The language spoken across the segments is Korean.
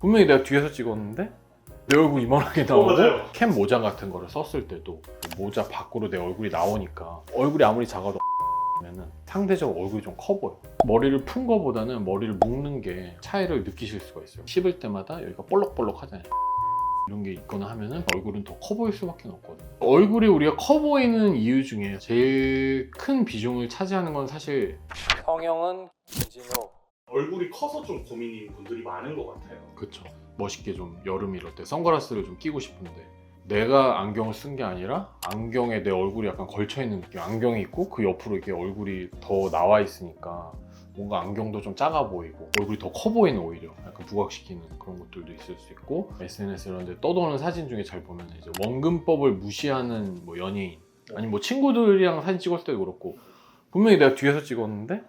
분명히 내가 뒤에서 찍었는데 내 얼굴 이만하게 나오고 맞아요. 캡 모자 같은 거를 썼을 때도 모자 밖으로 내 얼굴이 나오니까 얼굴이 아무리 작아도 면은 상대적으로 얼굴이 좀 커 보여. 머리를 푼 거보다는 머리를 묶는 게 차이를 느끼실 수가 있어요. 씹을 때마다 여기가 볼록볼록 하잖아요. 이런 게 있거나 하면은 얼굴은 더 커 보일 수밖에 없거든요. 얼굴이 우리가 커 보이는 이유 중에 제일 큰 비중을 차지하는 건 사실 성형은 김진호. 얼굴이 커서 좀 고민인 분들이 많은 것 같아요. 그쵸. 멋있게 좀 여름 이럴 때 선글라스를 좀 끼고 싶은데 내가 안경을 쓴 게 아니라 안경에 내 얼굴이 약간 걸쳐있는 느낌. 안경이 있고 그 옆으로 이렇게 얼굴이 더 나와 있으니까 뭔가 안경도 좀 작아 보이고 얼굴이 더 커 보이는, 오히려 약간 부각시키는 그런 것들도 있을 수 있고, SNS 이런 데 떠도는 사진 중에 잘 보면 이제 원근법을 무시하는 뭐 연예인 아니 뭐 친구들이랑 사진 찍었을 때도 그렇고 분명히 내가 뒤에서 찍었는데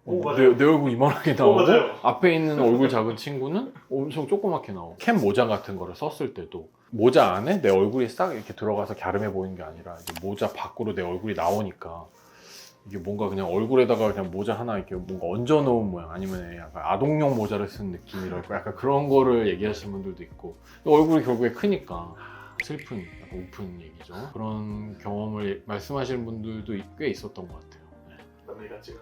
맞아요. 내 얼굴 이만하게 나오고 맞아요. 앞에 있는 얼굴 작은 친구는 엄청 조그맣게 나오고, 캡 모자 같은 거를 썼을 때도 모자 안에 내 얼굴이 싹 이렇게 들어가서 갸름해 보이는 게 아니라 이제 모자 밖으로 내 얼굴이 나오니까 이게 뭔가 그냥 얼굴에다가 그냥 모자 하나 이렇게 뭔가 얹어 놓은 모양, 아니면 약간 아동용 모자를 쓴 느낌이랄까, 약간 그런 거를 얘기하시는 분들도 있고, 얼굴이 결국에 크니까 슬픈, 약간 우픈 얘기죠. 그런 경험을 말씀하시는 분들도 꽤 있었던 것 같아요. 남의 같지가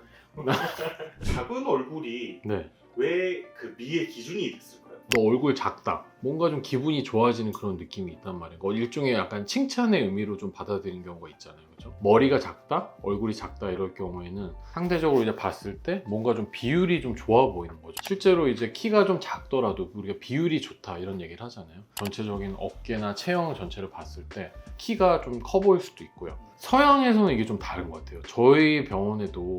작은 얼굴이 네. 왜 그 미의 기준이 됐을까요? 너 얼굴 작다. 뭔가 좀 기분이 좋아지는 그런 느낌이 있단 말이에요. 일종의 약간 칭찬의 의미로 좀 받아들이는 경우가 있잖아요. 그죠? 머리가 작다? 얼굴이 작다 이럴 경우에는 상대적으로 이제 봤을 때 뭔가 좀 비율이 좀 좋아 보이는 거죠. 실제로 이제 키가 좀 작더라도 우리가 비율이 좋다 이런 얘기를 하잖아요. 전체적인 어깨나 체형 전체를 봤을 때 키가 좀 커 보일 수도 있고요. 서양에서는 이게 좀 다른 것 같아요. 저희 병원에도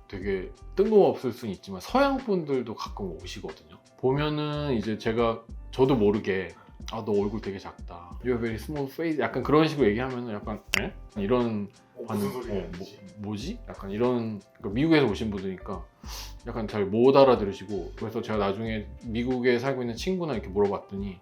되게 뜬금없을 수는 있지만 서양 분들도 가끔 오시거든요. 보면은 이제 저도 모르게 아, 너 얼굴 되게 작다. You're very small face. 약간 그런 식으로 얘기하면은 약간 에? 이런 무슨 소리야? 뭐지? 약간 이런, 그러니까 미국에서 오신 분들이니까 약간 잘 못 알아들으시고, 그래서 제가 나중에 미국에 살고 있는 친구나 이렇게 물어봤더니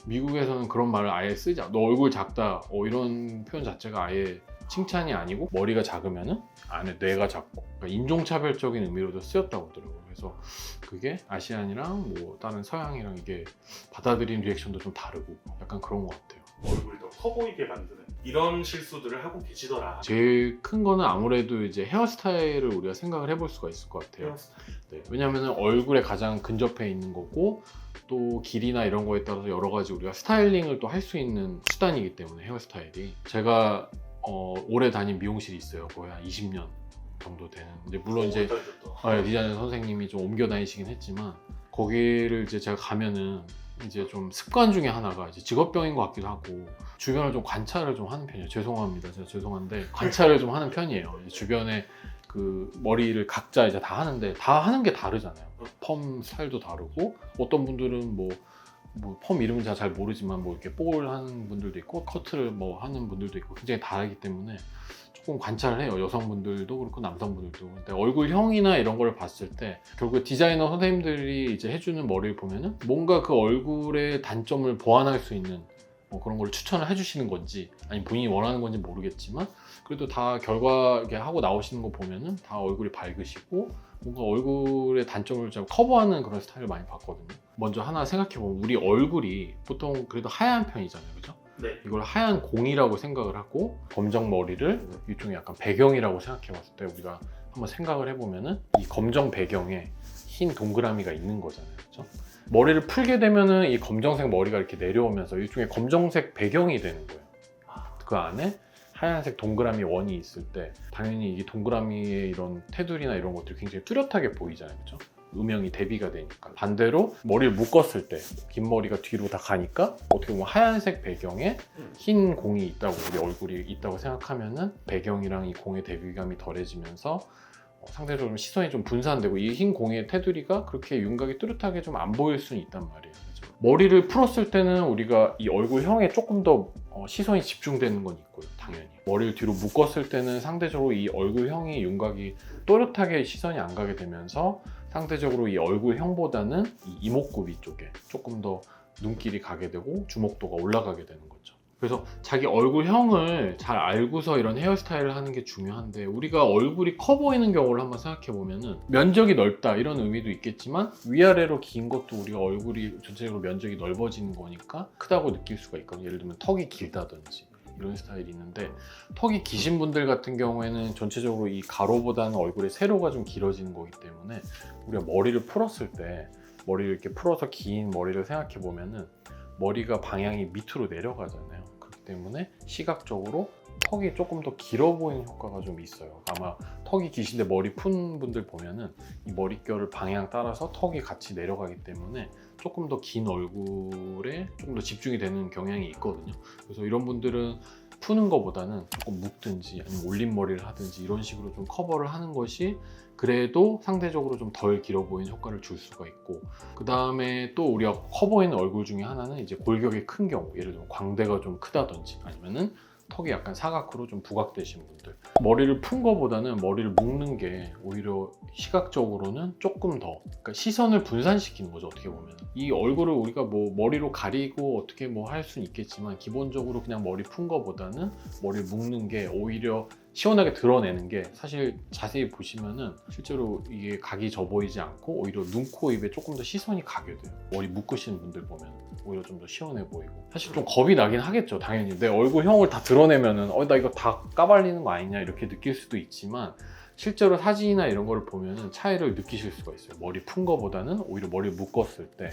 미국에서는 그런 말을 아예 쓰지 않아. 너 얼굴 작다. 이런 표현 자체가 아예 칭찬이 아니고 머리가 작으면은 안에 뇌가 작고, 그러니까 인종차별적인 의미로도 쓰였다고 하더라고요. 그래서 그게 아시안이랑 뭐 다른 서양이랑 이게 받아들이는 리액션도 좀 다르고 약간 그런 것 같아요. 얼굴이 더 커 보이게 만드는 이런 실수들을 하고 계시더라. 제일 큰 거는 아무래도 이제 헤어스타일을 우리가 생각을 해볼 수가 있을 것 같아요. 네, 왜냐하면 얼굴에 가장 근접해 있는 거고 또 길이나 이런 거에 따라서 여러 가지 우리가 스타일링을 또 할 수 있는 수단이기 때문에 헤어스타일이, 제가 오래 다닌 미용실이 있어요. 거의 한 20년 정도 되는. 이제 물론 이제 디자이너 선생님이 좀 옮겨 다니시긴 했지만 거기를 이제 제가 가면은 이제 좀 습관 중에 하나가 이제 직업병인 것 같기도 하고 주변을 좀 관찰을 좀 하는 편이에요. 죄송합니다. 제가 죄송한데 관찰을 좀 하는 편이에요. 주변에 그 머리를 각자 이제 다 하는데 다 하는 게 다르잖아요. 펌 스타일도 다르고 어떤 분들은 뭐 펌 이름은 제가 잘 모르지만 뭐 이렇게 볼 하는 분들도 있고 커트를 뭐 하는 분들도 있고 굉장히 다르기 때문에 조금 관찰을 해요. 여성분들도 그렇고 남성분들도. 근데 얼굴형이나 이런 걸 봤을 때 결국 디자이너 선생님들이 이제 해주는 머리를 보면은 뭔가 그 얼굴의 단점을 보완할 수 있는 그런 걸 추천을 해주시는 건지 아니면 본인이 원하는 건지 모르겠지만 그래도 다 결과 이렇게 하고 나오시는 거 보면은 다 얼굴이 밝으시고 뭔가 얼굴의 단점을 좀 커버하는 그런 스타일을 많이 봤거든요. 먼저 하나 생각해보면 우리 얼굴이 보통 그래도 하얀 편이잖아요. 그죠? 네. 이걸 하얀 공이라고 생각을 하고 검정 머리를 일종의 약간 배경이라고 생각해봤을 때 우리가 한번 생각을 해보면은 이 검정 배경에 흰 동그라미가 있는 거잖아요. 그죠? 머리를 풀게 되면은 이 검정색 머리가 이렇게 내려오면서 일종의 검정색 배경이 되는 거예요. 그 안에 하얀색 동그라미 원이 있을 때 당연히 이 동그라미의 이런 테두리나 이런 것들이 굉장히 뚜렷하게 보이잖아요. 그죠? 음영이 대비가 되니까. 반대로 머리를 묶었을 때 긴 머리가 뒤로 다 가니까 어떻게 보면 하얀색 배경에 흰 공이 있다고, 우리 얼굴이 있다고 생각하면은 배경이랑 이 공의 대비감이 덜해지면서 상대적으로 시선이 좀 분산되고 이 흰 공의 테두리가 그렇게 윤곽이 뚜렷하게 좀 안 보일 수는 있단 말이에요. 그죠? 머리를 풀었을 때는 우리가 이 얼굴형에 조금 더 시선이 집중되는 건 있고요. 당연히 머리를 뒤로 묶었을 때는 상대적으로 이 얼굴형이 윤곽이 또렷하게 시선이 안 가게 되면서 상대적으로 이 얼굴형보다는 이 이목구비 쪽에 조금 더 눈길이 가게 되고 주목도가 올라가게 되는 거죠. 그래서 자기 얼굴형을 잘 알고서 이런 헤어스타일을 하는 게 중요한데, 우리가 얼굴이 커 보이는 경우를 한번 생각해 보면은 면적이 넓다 이런 의미도 있겠지만 위아래로 긴 것도 우리가 얼굴이 전체적으로 면적이 넓어지는 거니까 크다고 느낄 수가 있거든요. 예를 들면 턱이 길다든지 이런 스타일이 있는데, 턱이 기신 분들 같은 경우에는 전체적으로 이 가로보다는 얼굴의 세로가 좀 길어지는 거기 때문에 우리가 머리를 풀었을 때, 머리를 이렇게 풀어서 긴 머리를 생각해 보면은 머리가 방향이 밑으로 내려가잖아요. 그렇기 때문에 시각적으로 턱이 조금 더 길어 보이는 효과가 좀 있어요. 아마 턱이 기신데 머리 푼 분들 보면은 이 머릿결을 방향 따라서 턱이 같이 내려가기 때문에 조금 더 긴 얼굴에 조금 더 집중이 되는 경향이 있거든요. 그래서 이런 분들은 푸는 것보다는 조금 묶든지 아니면 올림머리를 하든지 이런 식으로 좀 커버를 하는 것이 그래도 상대적으로 좀 덜 길어 보이는 효과를 줄 수가 있고, 그 다음에 또 우리가 커 보이는 얼굴 중에 하나는 이제 골격이 큰 경우, 예를 들면 광대가 좀 크다든지 아니면은 턱이 약간 사각으로 좀 부각되신 분들, 머리를 푼 거보다는 머리를 묶는 게 오히려 시각적으로는 조금 더, 그러니까 시선을 분산시키는 거죠. 어떻게 보면 이 얼굴을 우리가 뭐 머리로 가리고 어떻게 뭐 할 수는 있겠지만, 기본적으로 그냥 머리 푼 거보다는 머리를 묶는 게 오히려 시원하게 드러내는 게, 사실 자세히 보시면은 실제로 이게 각이 져 보이지 않고 오히려 눈, 코, 입에 조금 더 시선이 가게 돼요. 머리 묶으시는 분들 보면 오히려 좀 더 시원해 보이고, 사실 좀 겁이 나긴 하겠죠. 당연히 내 얼굴형을 다 드러내면은 나 이거 다 까발리는 거 아니냐 이렇게 느낄 수도 있지만, 실제로 사진이나 이런 거를 보면은 차이를 느끼실 수가 있어요. 머리 푼 거보다는 오히려 머리 묶었을 때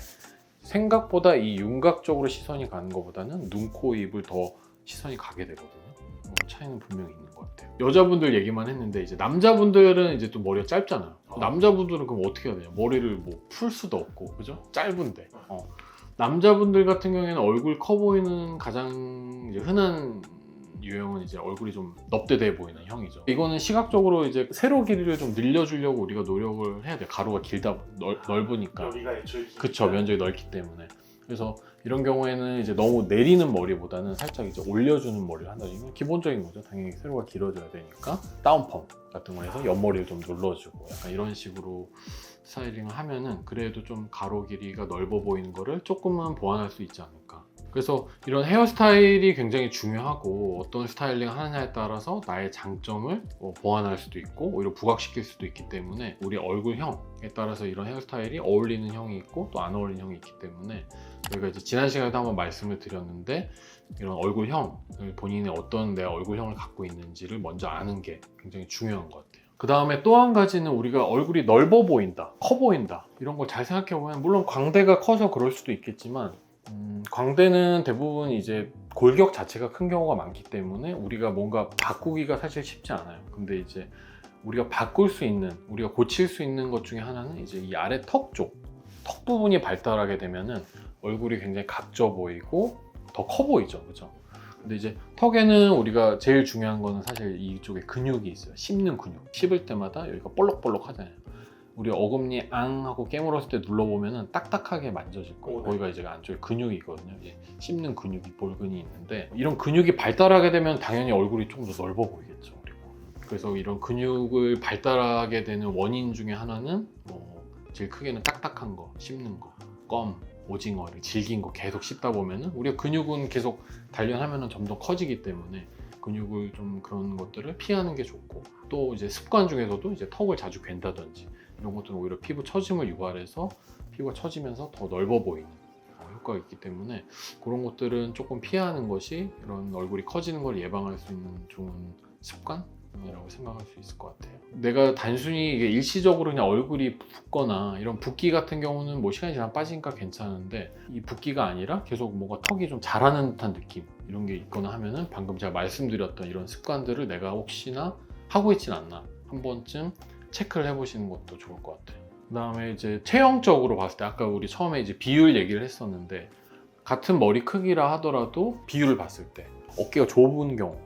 생각보다 이 윤곽 쪽으로 시선이 가는 것보다는 눈, 코, 입을 더 시선이 가게 되거든요. 차이는 분명히 있는 것 같아요. 여자분들 얘기만 했는데, 이제 남자분들은 이제 또 머리가 짧잖아요. 남자분들은 그럼 어떻게 해야 되냐? 머리를 뭐 풀 수도 없고, 그죠? 짧은데. 남자분들 같은 경우에는 얼굴 커 보이는 가장 이제 흔한 유형은 이제 얼굴이 좀 넙대대 보이는 형이죠. 이거는 시각적으로 이제 세로 길이를 좀 늘려주려고 우리가 노력을 해야 돼요. 가로가 길다 넓으니까. 여기가 애초에 그쵸, 면적이 넓기 때문에. 그래서 이런 경우에는 이제 너무 내리는 머리보다는 살짝 이제 올려주는 머리를 한다. 이건 기본적인 거죠. 당연히 세로가 길어져야 되니까 다운펌 같은 거 해서 옆머리를 좀 눌러주고 약간 이런 식으로 스타일링을 하면은 그래도 좀 가로 길이가 넓어 보이는 거를 조금은 보완할 수 있지 않을까. 그래서 이런 헤어스타일이 굉장히 중요하고, 어떤 스타일링 하느냐에 따라서 나의 장점을 보완할 수도 있고 오히려 부각시킬 수도 있기 때문에, 우리 얼굴형에 따라서 이런 헤어스타일이 어울리는 형이 있고 또 안 어울리는 형이 있기 때문에, 저희가 이제 지난 시간에도 한번 말씀을 드렸는데, 이런 얼굴형을 본인의 어떤 내 얼굴형을 갖고 있는지를 먼저 아는 게 굉장히 중요한 것 같아요. 그 다음에 또 한 가지는 우리가 얼굴이 넓어 보인다, 커 보인다 이런 걸 잘 생각해 보면, 물론 광대가 커서 그럴 수도 있겠지만 광대는 대부분 이제 골격 자체가 큰 경우가 많기 때문에 우리가 뭔가 바꾸기가 사실 쉽지 않아요. 근데 이제 우리가 바꿀 수 있는, 우리가 고칠 수 있는 것 중에 하나는 이제 이 아래 턱 쪽, 턱 부분이 발달하게 되면은 얼굴이 굉장히 각져 보이고 더 커 보이죠, 그죠? 근데 이제 턱에는 우리가 제일 중요한 거는 사실 이쪽에 근육이 있어요. 씹는 근육. 씹을 때마다 여기가 볼록볼록 하잖아요. 우리 어금니 앙 하고 깨물었을 때 눌러보면은 딱딱하게 만져질 거예요. 거기가 이제 안쪽에 근육이 있거든요. 이제 씹는 근육이, 볼근이 있는데, 이런 근육이 발달하게 되면 당연히 얼굴이 조금 더 넓어 보이겠죠. 그리고 그래서 이런 근육을 발달하게 되는 원인 중에 하나는 제일 크게는 딱딱한 거, 씹는 거, 껌, 오징어를 질긴 거 계속 씹다 보면은 우리가 근육은 계속 단련하면은 점점 커지기 때문에 근육을 좀 그런 것들을 피하는 게 좋고, 또 이제 습관 중에서도 이제 턱을 자주 괸다든지 이런 것들은 오히려 피부 처짐을 유발해서 피부가 처지면서 더 넓어 보이는 효과가 있기 때문에, 그런 것들은 조금 피하는 것이 이런 얼굴이 커지는 걸 예방할 수 있는 좋은 습관이라고 생각할 수 있을 것 같아요. 내가 단순히 이게 일시적으로 그냥 얼굴이 붓거나 이런 붓기 같은 경우는 뭐 시간이 지나면 빠지니까 괜찮은데, 이 붓기가 아니라 계속 뭔가 턱이 좀 자라는 듯한 느낌 이런 게 있거나 하면은, 방금 제가 말씀드렸던 이런 습관들을 내가 혹시나 하고 있진 않나 한 번쯤 체크를 해보시는 것도 좋을 것 같아요. 그 다음에 이제 체형적으로 봤을 때, 아까 우리 처음에 이제 비율 얘기를 했었는데, 같은 머리 크기라 하더라도 비율을 봤을 때 어깨가 좁은 경우,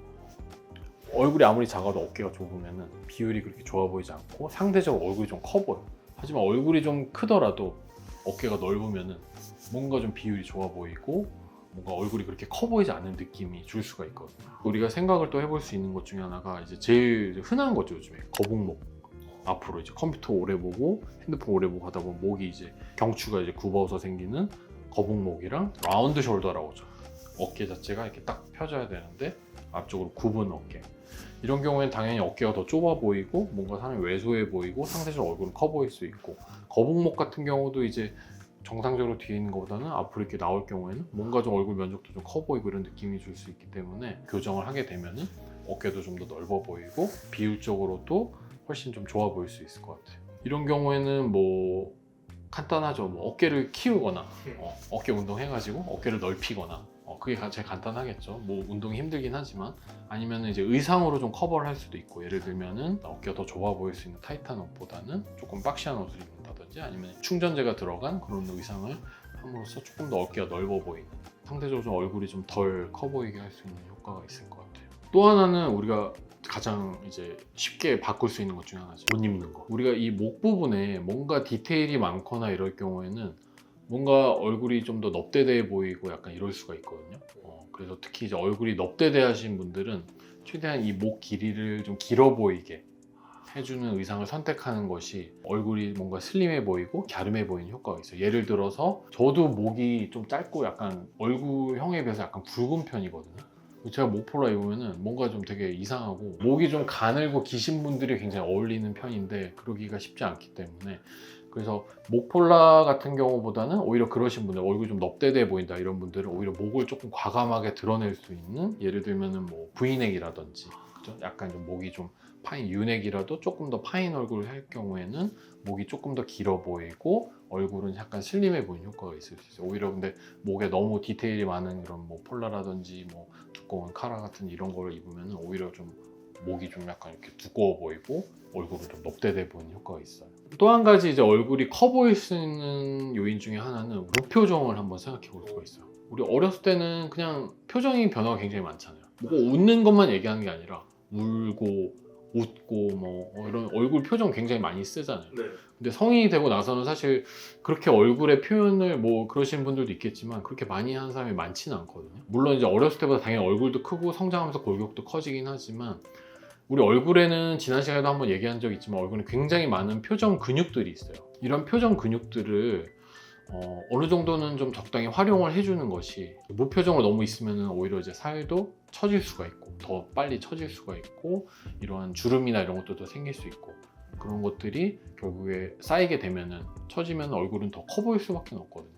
얼굴이 아무리 작아도 어깨가 좁으면은 비율이 그렇게 좋아 보이지 않고 상대적으로 얼굴이 좀 커 보여. 하지만 얼굴이 좀 크더라도 어깨가 넓으면은 뭔가 좀 비율이 좋아 보이고 뭔가 얼굴이 그렇게 커 보이지 않는 느낌이 줄 수가 있거든요. 우리가 생각을 또 해볼 수 있는 것 중에 하나가 이제 제일 흔한 거죠, 요즘에 거북목. 앞으로 이제 컴퓨터 오래 보고 핸드폰 오래 보고 하다 보면 목이 이제 경추가 이제 굽어서 생기는 거북목이랑 라운드 숄더라고 하죠. 어깨 자체가 이렇게 딱 펴져야 되는데 앞쪽으로 굽은 어깨. 이런 경우에는 당연히 어깨가 더 좁아 보이고 뭔가 사람이 왜소해 보이고 상대적으로 얼굴은 커 보일 수 있고, 거북목 같은 경우도 이제 정상적으로 뒤에 있는 것보다는 앞으로 이렇게 나올 경우에는 뭔가 좀 얼굴 면적도 좀 커 보이고 이런 느낌이 줄 수 있기 때문에 교정을 하게 되면은 어깨도 좀 더 넓어 보이고 비율적으로도 훨씬 좀 좋아 보일 수 있을 것 같아요. 이런 경우에는 뭐 간단하죠. 뭐 어깨를 키우거나 어깨 운동 해가지고 어깨를 넓히거나 그게 제일 간단하겠죠. 뭐 운동이 힘들긴 하지만, 아니면 이제 의상으로 좀 커버를 할 수도 있고, 예를 들면은 어깨가 더 좁아 보일 수 있는 타이트한 옷보다는 조금 박시한 옷을 입는다든지, 아니면 충전재가 들어간 그런 의상을 함으로써 조금 더 어깨가 넓어 보이는, 상대적으로 좀 얼굴이 좀 덜 커 보이게 할 수 있는 효과가 있을 것 같아요. 또 하나는 우리가 가장 이제 쉽게 바꿀 수 있는 것 중에 하나죠. 옷 입는 거. 우리가 이 목 부분에 뭔가 디테일이 많거나 이럴 경우에는 뭔가 얼굴이 좀 더 넙대대해 보이고 약간 이럴 수가 있거든요. 그래서 특히 이제 얼굴이 넙대대 하신 분들은 최대한 이 목 길이를 좀 길어 보이게 해주는 의상을 선택하는 것이 얼굴이 뭔가 슬림해 보이고 갸름해 보이는 효과가 있어요. 예를 들어서 저도 목이 좀 짧고 약간 얼굴형에 비해서 약간 굵은 편이거든요. 제가 목폴라 입으면은 뭔가 좀 되게 이상하고, 목이 좀 가늘고 기신 분들이 굉장히 어울리는 편인데 그러기가 쉽지 않기 때문에, 그래서 목폴라 같은 경우보다는 오히려 그러신 분들, 얼굴이 좀 넙대대 보인다 이런 분들은 오히려 목을 조금 과감하게 드러낼 수 있는, 예를 들면은 뭐 V넥이라든지, 그죠? 약간 좀 목이 좀 파인 U넥이라도 조금 더 파인 얼굴을 할 경우에는 목이 조금 더 길어 보이고 얼굴은 약간 슬림해 보이는 효과가 있을 수 있어요. 오히려 근데 목에 너무 디테일이 많은 그런 뭐 폴라라든지 뭐 두꺼운 카라 같은 이런 걸 입으면 오히려 좀 목이 좀 약간 이렇게 두꺼워 보이고 얼굴은 좀 넙대대 보이는 효과가 있어요. 또 한 가지 이제 얼굴이 커 보일 수 있는 요인 중에 하나는 무표정을 한번 생각해 볼 수가 있어요. 우리 어렸을 때는 그냥 표정이 변화가 굉장히 많잖아요. 뭐 웃는 것만 얘기하는 게 아니라 울고 웃고 뭐 이런 얼굴 표정 굉장히 많이 쓰잖아요. 네. 근데 성인이 되고 나서는 사실 그렇게 얼굴의 표현을 뭐 그러시는 분들도 있겠지만 그렇게 많이 하는 사람이 많지는 않거든요. 물론 이제 어렸을 때보다 당연히 얼굴도 크고 성장하면서 골격도 커지긴 하지만, 우리 얼굴에는 지난 시간에도 한번 얘기한 적이 있지만 얼굴에 굉장히 많은 표정 근육들이 있어요. 이런 표정 근육들을 어느 정도는 좀 적당히 활용을 해주는 것이, 무표정으로 너무 있으면 오히려 이제 살도 처질 수가 있고 더 빨리 처질 수가 있고 이러한 주름이나 이런 것도 더 생길 수 있고, 그런 것들이 결국에 쌓이게 되면은 처지면 얼굴은 더 커 보일 수밖에 없거든요.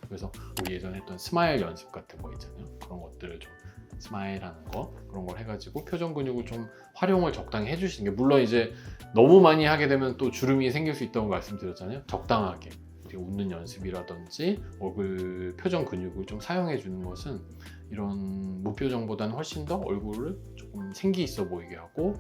그래서 우리 예전에 했던 스마일 연습 같은 거 있잖아요. 그런 것들을 좀 스마일하는 거, 그런 걸 해가지고 표정 근육을 좀 활용을 적당히 해주시는 게, 물론 이제 너무 많이 하게 되면 또 주름이 생길 수 있다고 말씀드렸잖아요. 적당하게 웃는 연습이라든지 얼굴 표정 근육을 좀 사용해 주는 것은 이런 무표정보다는 훨씬 더 얼굴을 조금 생기 있어 보이게 하고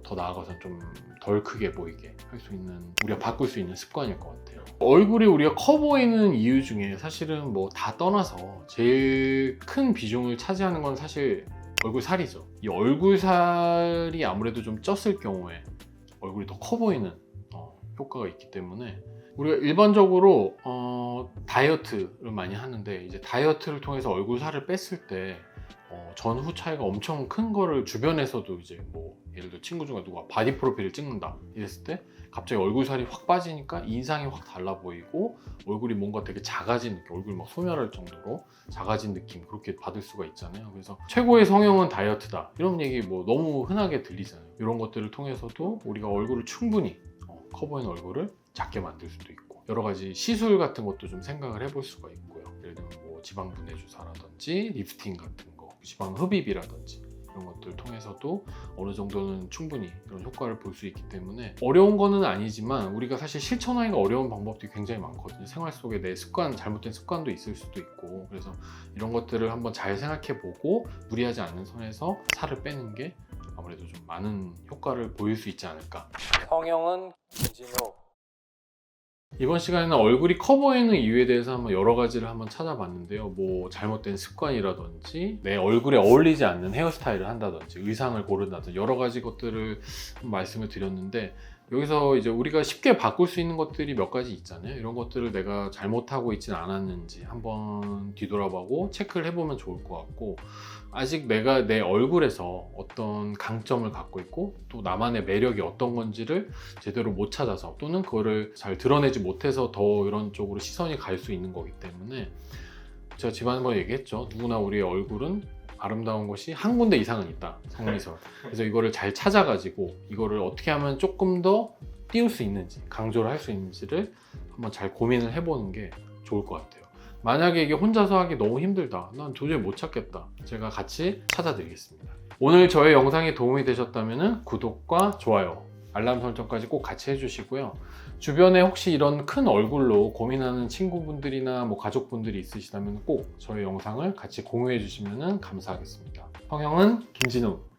더 나아가서 좀 덜 크게 보이게 할 수 있는, 우리가 바꿀 수 있는 습관일 것 같아요. 얼굴이 우리가 커 보이는 이유 중에 사실은 뭐 다 떠나서 제일 큰 비중을 차지하는 건 사실 얼굴 살이죠. 이 얼굴 살이 아무래도 좀 쪘을 경우에 얼굴이 더 커 보이는 효과가 있기 때문에, 우리가 일반적으로 다이어트를 많이 하는데 이제 다이어트를 통해서 얼굴 살을 뺐을 때 전후 차이가 엄청 큰 거를 주변에서도 이제 뭐 예를 들어 친구 중에 누가 바디 프로필을 찍는다 이랬을 때 갑자기 얼굴 살이 확 빠지니까 인상이 확 달라 보이고 얼굴이 뭔가 되게 작아진 느낌, 얼굴 막 소멸할 정도로 작아진 느낌, 그렇게 받을 수가 있잖아요. 그래서 최고의 성형은 다이어트다 이런 얘기 뭐 너무 흔하게 들리잖아요. 이런 것들을 통해서도 우리가 얼굴을 충분히 커 보이는 얼굴을 작게 만들 수도 있고, 여러 가지 시술 같은 것도 좀 생각을 해볼 수가 있고요. 예를 들면 뭐 지방 분해 주사라든지 리프팅 같은 거, 지방 흡입이라든지 이런 것들을 통해서도 어느 정도는 충분히 그런 효과를 볼 수 있기 때문에 어려운 거는 아니지만, 우리가 사실 실천하기가 어려운 방법들이 굉장히 많거든요. 생활 속에 내 습관, 잘못된 습관도 있을 수도 있고, 그래서 이런 것들을 한번 잘 생각해 보고 무리하지 않는 선에서 살을 빼는 게 아무래도 좀 많은 효과를 보일 수 있지 않을까. 성형은 김진호. 이번 시간에는 얼굴이 커 보이는 이유에 대해서 한번 여러 가지를 한번 찾아봤는데요. 뭐 잘못된 습관이라든지 내 얼굴에 어울리지 않는 헤어스타일을 한다든지 의상을 고른다든지 여러 가지 것들을 말씀을 드렸는데, 여기서 이제 우리가 쉽게 바꿀 수 있는 것들이 몇 가지 있잖아요. 이런 것들을 내가 잘못하고 있지는 않았는지 한번 뒤돌아보고 체크를 해보면 좋을 것 같고, 아직 내가 내 얼굴에서 어떤 강점을 갖고 있고 또 나만의 매력이 어떤 건지를 제대로 못 찾아서, 또는 그거를 잘 드러내지 못해서 더 이런 쪽으로 시선이 갈 수 있는 거기 때문에 제가 지난번에 얘기했죠. 누구나 우리의 얼굴은 아름다운 곳이 한 군데 이상은 있다. 성미설. 그래서 이거를 잘 찾아가지고 이거를 어떻게 하면 조금 더 띄울 수 있는지, 강조를 할 수 있는지를 한번 잘 고민을 해보는 게 좋을 것 같아요. 만약에 이게 혼자서 하기 너무 힘들다. 난 도저히 못 찾겠다. 제가 같이 찾아드리겠습니다. 오늘 저의 영상이 도움이 되셨다면 구독과 좋아요, 알람 설정까지 꼭 같이 해주시고요. 주변에 혹시 이런 큰 얼굴로 고민하는 친구분들이나 뭐 가족분들이 있으시다면 꼭 저희 영상을 같이 공유해 주시면 감사하겠습니다. 성형은 김진우.